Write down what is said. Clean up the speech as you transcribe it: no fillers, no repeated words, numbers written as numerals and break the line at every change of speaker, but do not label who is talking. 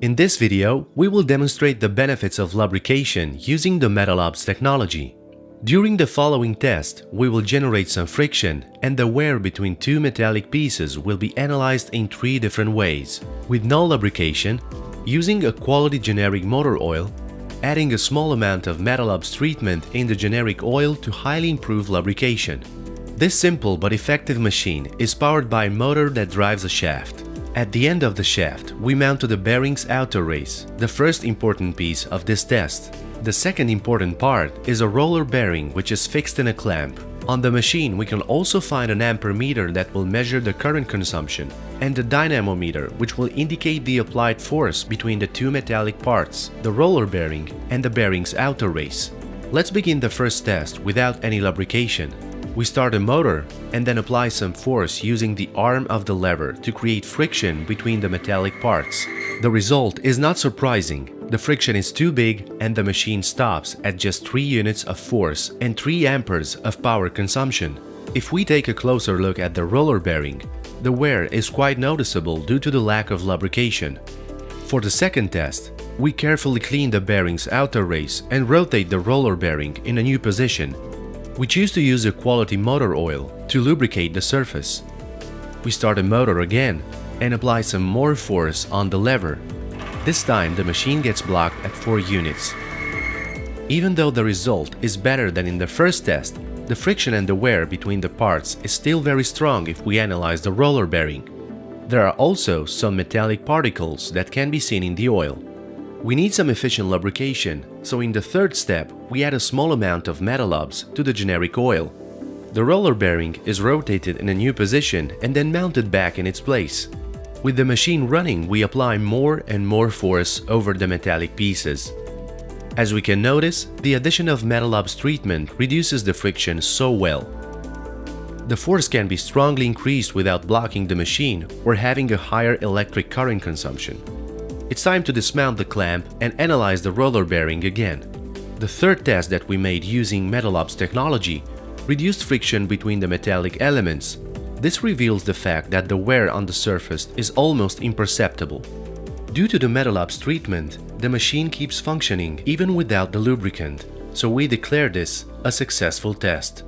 In this video, we will demonstrate the benefits of lubrication using the Metalabs technology. During the following test, we will generate some friction and the wear between two metallic pieces will be analyzed in three different ways: with no lubrication, using a quality generic motor oil, adding a small amount of Metalabs treatment in the generic oil to highly improve lubrication. This simple but effective machine is powered by a motor that drives a shaft. At the end of the shaft, we mount the bearing's outer race, the first important piece of this test. The second important part is a roller bearing which is fixed in a clamp. On the machine we can also find an ampermeter that will measure the current consumption, and a dynamometer which will indicate the applied force between the two metallic parts, the roller bearing and the bearing's outer race. Let's begin the first test without any lubrication. We start a motor and then apply some force using the arm of the lever to create friction between the metallic parts. The result is not surprising. The friction is too big and the machine stops at just 3 units of force and 3 amperes of power consumption. If we take a closer look at the roller bearing, the wear is quite noticeable due to the lack of lubrication. For the second test, we carefully clean the bearing's outer race and rotate the roller bearing in a new position. We choose to use a quality motor oil to lubricate the surface. We start the motor again and apply some more force on the lever. This time the machine gets blocked at 4 units. Even though the result is better than in the first test, the friction and the wear between the parts is still very strong if we analyze the roller bearing. There are also some metallic particles that can be seen in the oil. We need some efficient lubrication, so in the third step we add a small amount of Metalabs to the generic oil. The roller bearing is rotated in a new position and then mounted back in its place. With the machine running, we apply more and more force over the metallic pieces. As we can notice, the addition of Metalabs treatment reduces the friction so well. The force can be strongly increased without blocking the machine or having a higher electric current consumption. It's time to dismount the clamp and analyze the roller bearing again. The third test that we made using Metalabs technology reduced friction between the metallic elements. This reveals the fact that the wear on the surface is almost imperceptible. Due to the Metalabs treatment, the machine keeps functioning even without the lubricant, so we declare this a successful test.